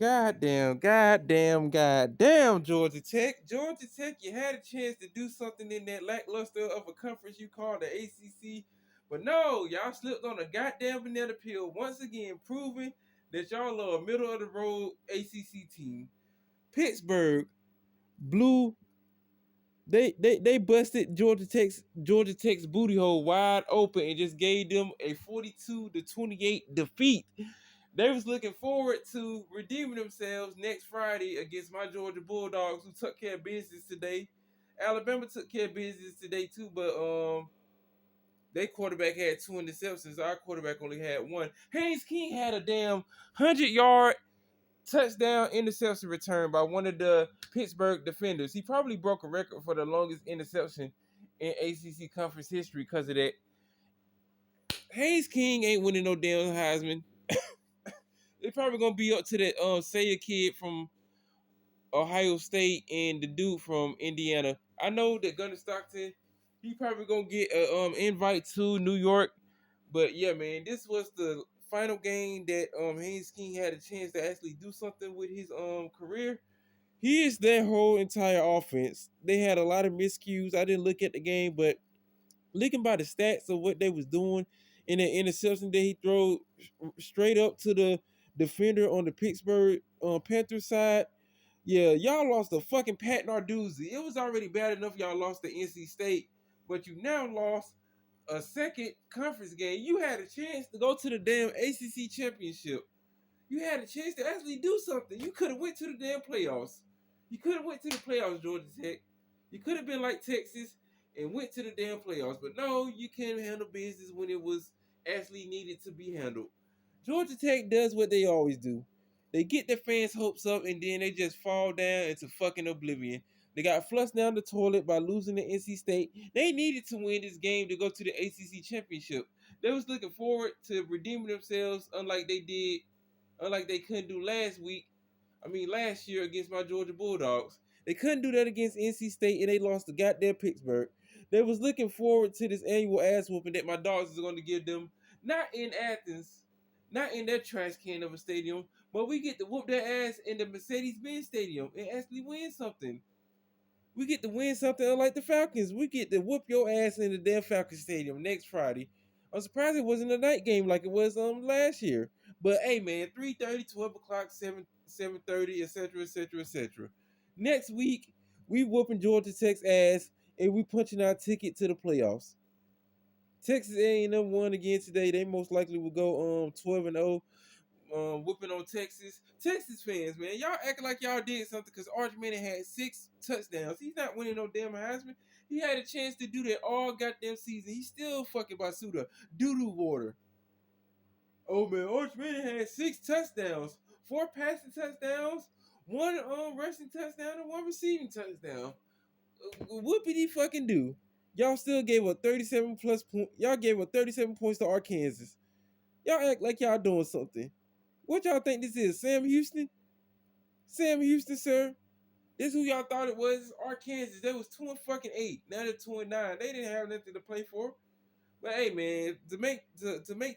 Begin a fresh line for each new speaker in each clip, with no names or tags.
Goddamn, Georgia Tech. Georgia Tech, you had a chance to do something in that lackluster of a conference you call the ACC. But no, y'all slipped on a goddamn banana peel once again, proving that y'all are a middle of the road ACC team. Pittsburgh blew. They busted Georgia Tech's booty hole wide open and just gave them a 42-28 defeat. They was looking forward to redeeming themselves next Friday against my Georgia Bulldogs, who took care of business today. Alabama took care of business today too, but their quarterback had 2 interceptions. Our quarterback only had one. Haynes King had a damn 100-yard touchdown interception return by one of the Pittsburgh defenders. He probably broke a record for the longest interception in ACC conference history because of that. Haynes King ain't winning no damn Heisman. They probably gonna be up to that Sayer kid from Ohio State and the dude from Indiana. I know that Gunnar Stockton, he probably gonna get a invite to New York. But yeah, man, this was the final game that Haynes King had a chance to actually do something with his career. He is their whole entire offense. They had a lot of miscues. I didn't look at the game, but looking by the stats of what they was doing in the interception that he threw straight up to the defender on the Pittsburgh Panthers side. Yeah, y'all lost the fucking Pat Narduzzi. It was already bad enough y'all lost to NC State, but you now lost a second conference game. You had a chance to go to the damn ACC championship. You had a chance to actually do something. You could have went to the damn playoffs. You could have went to the playoffs, Georgia Tech. You could have been like Texas and went to the damn playoffs. But no, you can't handle business when it was actually needed to be handled. Georgia Tech does what they always do. They get their fans' hopes up and then they just fall down into fucking oblivion. They got flushed down the toilet by losing to NC State. They needed to win this game to go to the ACC championship. They was looking forward to redeeming themselves, unlike they couldn't do last year against my Georgia Bulldogs. They couldn't do that against NC State and they lost to goddamn Pittsburgh. They was looking forward to this annual ass whooping that my dogs is going to give them, not in Athens, not in that trash can of a stadium, but we get to whoop their ass in the Mercedes-Benz Stadium and actually win something. We get to win something unlike the Falcons. We get to whoop your ass in the damn Falcons Stadium next Friday. I'm surprised it wasn't a night game like it was last year. But hey man, 3:30, 12 o'clock, 7:30, etc., etc., etc. Next week, we whooping Georgia Tech's ass and we punching our ticket to the playoffs. Texas A&M won again today. They most likely will go 12-0, whooping on Texas. Texas fans, man, y'all acting like y'all did something because Arch Manning had 6 touchdowns. He's not winning no damn Heisman. He had a chance to do that all goddamn season. He's still fucking Basuda doo-doo water. Oh man, Arch Manning had 6 touchdowns, 4 passing touchdowns, 1 rushing touchdown, and 1 receiving touchdown. What did he fucking do? Y'all still gave a 37 plus point. Y'all gave a 37 points to Arkansas. Y'all act like y'all doing something. What y'all think this is? Sam Houston? Sam Houston, sir. This who y'all thought it was? Arkansas. They was 2-8. Now they're 2-9. They didn't have nothing to play for. But hey, man, to make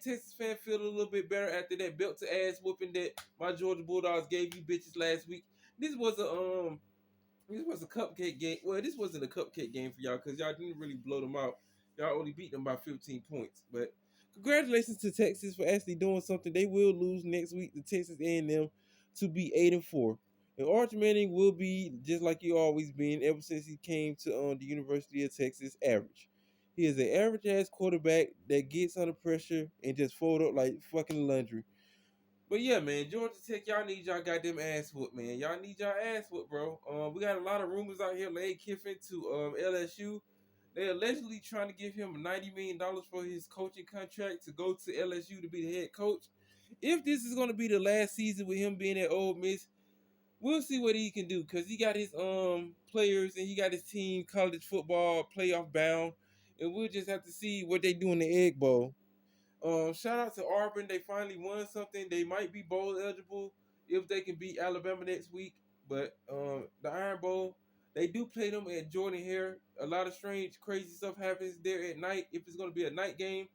Texas fans feel a little bit better after that belt to ass whooping that my Georgia Bulldogs gave you bitches last week, this was a cupcake game. Well, this wasn't a cupcake game for y'all because y'all didn't really blow them out. Y'all only beat them by 15 points. But congratulations to Texas for actually doing something. They will lose next week to Texas A&M to be 8-4. And Arch Manning will be just like he always been ever since he came to the University of Texas, average. He is an average ass quarterback that gets under pressure and just fold up like fucking laundry. But yeah, man, Georgia Tech, y'all need y'all goddamn ass whooped, man. Y'all need y'all ass whooped, bro. We got a lot of rumors out here. Lane Kiffin to LSU. They're allegedly trying to give him $90 million for his coaching contract to go to LSU to be the head coach. If this is going to be the last season with him being at Ole Miss, we'll see what he can do because he got his players and he got his team college football playoff bound, and we'll just have to see what they do in the Egg Bowl. Shout out to Auburn. They finally won something. They might be bowl eligible if they can beat Alabama next week. But the Iron Bowl, they do play them at Jordan Hare. A lot of crazy stuff happens there at night if it's going to be a night game.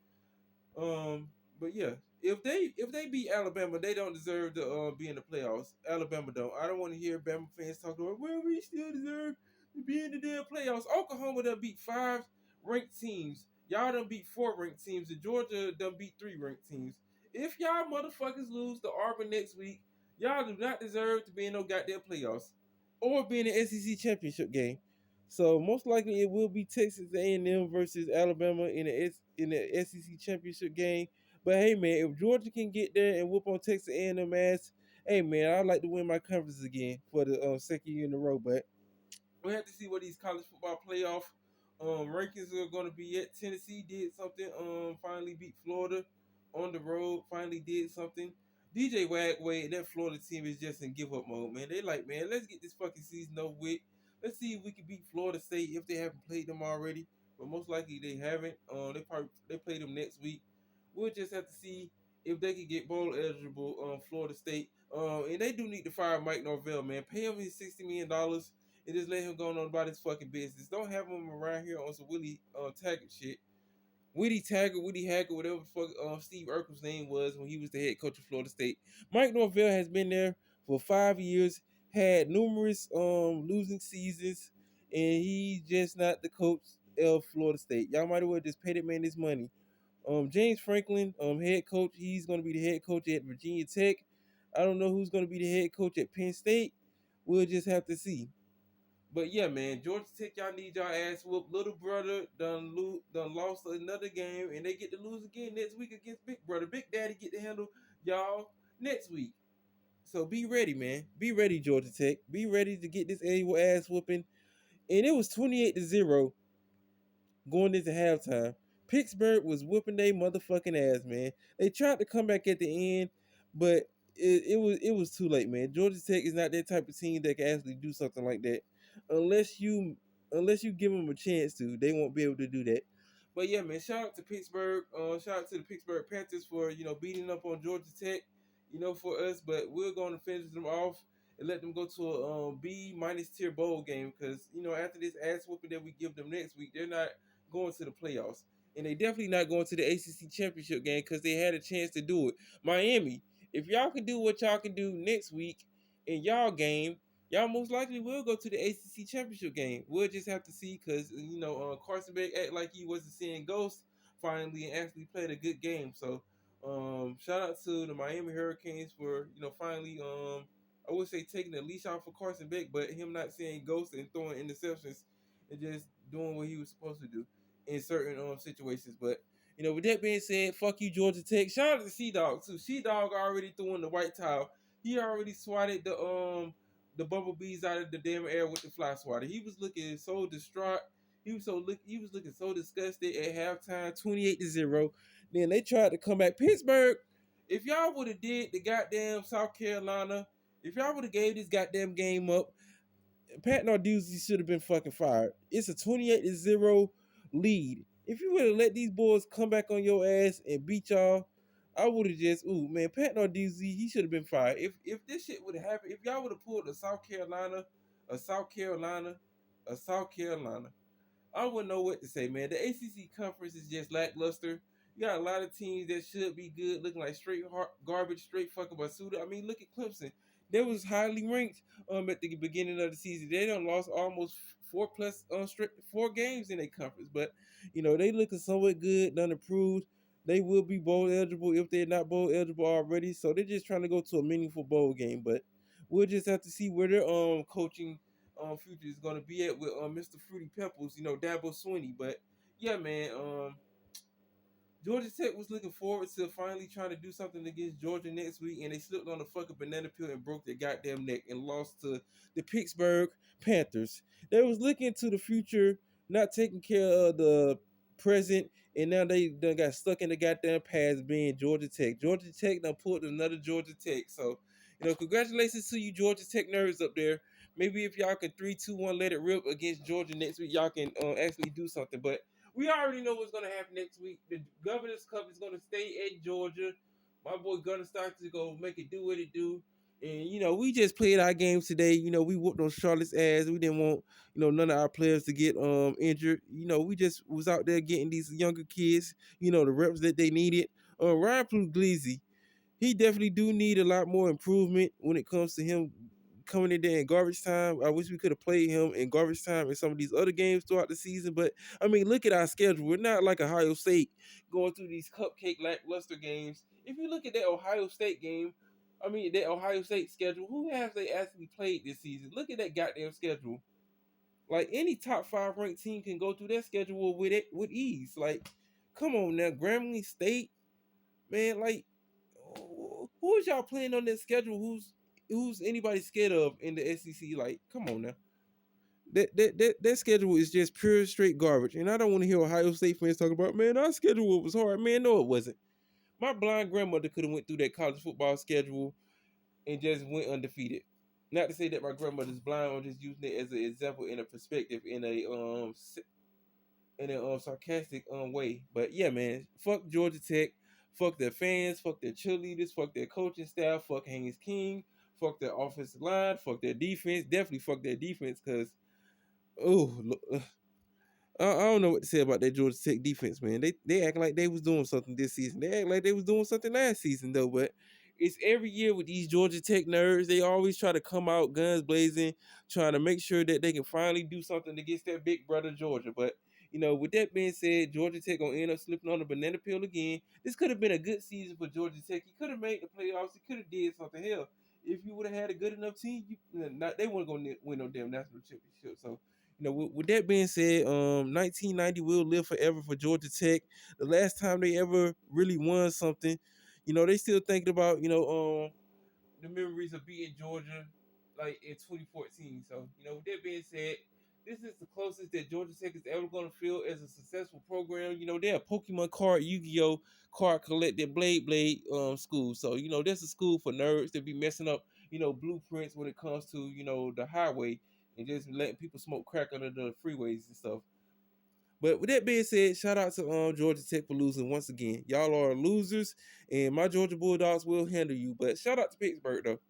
But yeah, If they beat Alabama, they don't deserve to be in the playoffs. Alabama don't. I don't want to hear Bama fans talk about, well, we still deserve to be in the damn playoffs. Oklahoma done beat 5 ranked teams. Y'all done beat 4 ranked teams, and Georgia done beat 3 ranked teams. If y'all motherfuckers lose to Auburn next week, y'all do not deserve to be in no goddamn playoffs or be in the SEC championship game. So most likely it will be Texas A&M versus Alabama in the SEC championship game. But hey man, if Georgia can get there and whoop on Texas A&M ass, hey man, I'd like to win my conference again for the second year in a row. But we have to see what these college football playoff rankings are going to be at. Tennessee did something. Finally beat Florida on the road. Finally did something. DJ Wagway, that Florida team is just in give up mode, man. They like, man, let's get this fucking season over with. Let's see if we can beat Florida State if they haven't played them already. But most likely they haven't. They play them next week. We'll just have to see if they can get bowl eligible. Florida State. And they do need to fire Mike Norvell, man. Pay him his $60 million and just let him go on about his fucking business. Don't have him around here on some Willie Taggart shit. Willie Haggard, whatever the fuck Steve Urkel's name was when he was the head coach of Florida State. Mike Norvell has been there for 5 years, had numerous losing seasons, and he's just not the coach of Florida State. Y'all might as well just pay that man his money. James Franklin, head coach, he's gonna be the head coach at Virginia Tech. I don't know who's gonna be the head coach at Penn State. We'll just have to see. But yeah, man, Georgia Tech, y'all need y'all ass whooped. Little brother done lost another game, and they get to lose again next week against Big Brother. Big Daddy get to handle y'all next week. So be ready, man. Be ready, Georgia Tech. Be ready to get this annual ass whooping. And it was 28-0 going into halftime. Pittsburgh was whooping their motherfucking ass, man. They tried to come back at the end, but it was too late, man. Georgia Tech is not that type of team that can actually do something like that. Unless you give them a chance to, they won't be able to do that. But yeah, man, shout out to Pittsburgh. Shout out to the Pittsburgh Panthers for beating up on Georgia Tech, for us. But we're going to finish them off and let them go to a B minus tier bowl game because after this ass whooping that we give them next week, they're not going to the playoffs, and they definitely not going to the ACC championship game because they had a chance to do it. Miami, if y'all can do what y'all can do next week in y'all game, y'all most likely will go to the ACC championship game. We'll just have to see because Carson Beck act like he wasn't seeing ghosts finally and actually played a good game. So shout out to the Miami Hurricanes for finally I would say taking the leash off for Carson Beck, but him not seeing ghosts and throwing interceptions and just doing what he was supposed to do in certain situations. But with that being said, fuck you, Georgia Tech. Shout out to Sea Dog too. Sea Dog already threw in the white towel. He already swatted the bumblebees out of the damn air with the fly swatter. He was looking so distraught. He was looking so disgusted at halftime, 28-0. Then they tried to come back. Pittsburgh, if y'all would have did the goddamn South Carolina, if y'all would have gave this goddamn game up, Pat Narduzzi should have been fucking fired. It's a 28-0 lead. If you would have let these boys come back on your ass and beat y'all, I would have just, man, Pat Narduzzi, he should have been fired. If this shit would have happened, if y'all would have pulled a South Carolina, a South Carolina, a South Carolina, I wouldn't know what to say, man. The ACC conference is just lackluster. You got a lot of teams that should be good, looking like straight garbage, straight fucking basuda. I mean, look at Clemson. They was highly ranked at the beginning of the season. They done lost almost straight 4 games in their conference, but they looking somewhat good, done improved. They will be bowl eligible if they're not bowl eligible already. So they're just trying to go to a meaningful bowl game, but we'll just have to see where their coaching future is gonna be at with Mr. Fruity Pebbles, Dabo Swinney. But yeah, man, Georgia Tech was looking forward to finally trying to do something against Georgia next week, and they slipped on a fucking banana peel and broke their goddamn neck and lost to the Pittsburgh Panthers. They was looking to the future, not taking care of the present, and now they done got stuck in the goddamn past being Georgia Tech. Georgia Tech done pulled another Georgia Tech. So, congratulations to you Georgia Tech nerds up there. Maybe if y'all can 3-2-1 let it rip against Georgia next week, y'all can actually do something. But we already know what's gonna happen next week. The Governor's Cup is gonna stay at Georgia. My boy Gunner Starks is gonna make it do what it do. And we just played our games today. We whooped on Charlotte's ass. We didn't want, none of our players to get injured. We just was out there getting these younger kids, the reps that they needed. Ryan Puglisi, he definitely do need a lot more improvement when it comes to him coming in there in garbage time. I wish we could have played him in garbage time in some of these other games throughout the season. But I mean, look at our schedule. We're not like Ohio State going through these cupcake lackluster games. If you look at that Ohio State game, I mean that Ohio State schedule, who have they actually played this season? Look at that goddamn schedule. Like any top five ranked team can go through that schedule with it with ease. Like, come on now, Grambling State, man. Like, who is y'all playing on that schedule? Who's anybody scared of in the SEC? Like, come on now. That schedule is just pure straight garbage. And I don't want to hear Ohio State fans talk about, man, our schedule was hard. Man, no, it wasn't. My blind grandmother could have went through that college football schedule and just went undefeated. Not to say that my grandmother's blind, I'm just using it as an example in a perspective in a sarcastic way. But yeah, man, fuck Georgia Tech, fuck their fans, fuck their cheerleaders, fuck their coaching staff, fuck Haynes King, fuck their offensive line, fuck their defense. Definitely fuck their defense because oh, I don't know what to say about that Georgia Tech defense, man. They act like they was doing something this season. They act like they was doing something last season though. But it's every year with these Georgia Tech nerds. They always try to come out guns blazing, trying to make sure that they can finally do something against their big brother Georgia. But with that being said, Georgia Tech gonna end up slipping on the banana peel again. This could have been a good season for Georgia Tech. He could have made the playoffs. He could have did something. Hell, if you would have had a good enough team, they weren't gonna win no damn national championship. So with that being said, 1990 will live forever for Georgia Tech. The last time they ever really won something, they still thinking about, the memories of beating Georgia like in 2014. So, with that being said, this is the closest that Georgia Tech is ever going to feel as a successful program. They're a Pokemon card, Yu-Gi-Oh card collected Blade school. So, that's a school for nerds that be messing up, blueprints when it comes to, the highway and just letting people smoke crack under the freeways and stuff. But with that being said, shout out to Georgia Tech for losing once again. Y'all are losers, and my Georgia Bulldogs will handle you. But shout out to Pittsburgh though.